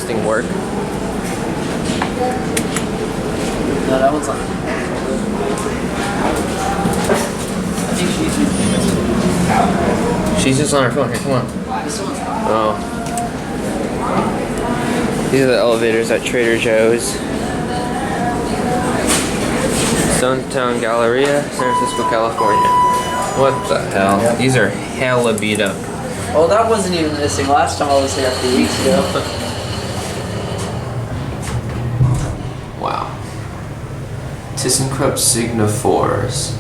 testing work. No, that one's on. I think She's just on her phone. Here, come on. this one's on. Oh. These are the elevators at Trader Joe's. Stonestown Galleria, San Francisco, California. What the hell? Yep. These are hella beat up. Oh, that wasn't even missing last time I was here a few weeks ago. Wow. ThyssenKrupp Signa 4s.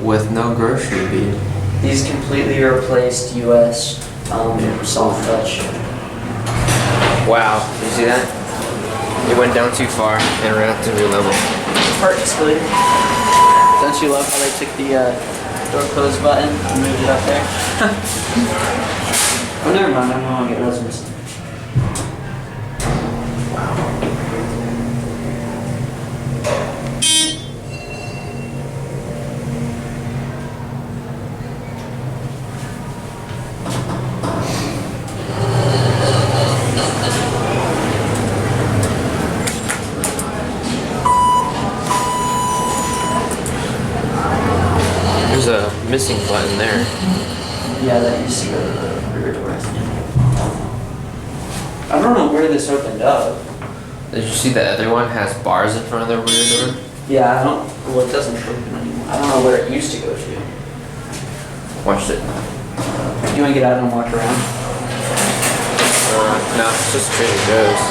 With no grocery bead. These completely replaced US soft touch. Wow. Did you see that? It went down too far and ran up to new level. Part escalator. Don't you love how they took the door close button and moved it up there? Oh, never mind. I'm gonna get those missing. There's a missing button there. Yeah, that used to go to the rear door, I think. I don't know where this opened up. Did you see the other one has bars in front of the rear door? Yeah, I don't. Well, it doesn't open anymore. I don't know where it used to go to. Watch it. Do you want to get out and walk around? No, it's just Trader Joe's.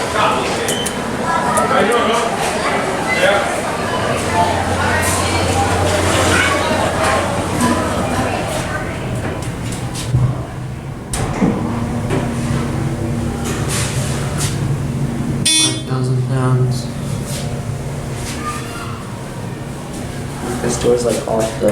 £5,000. This door's like off the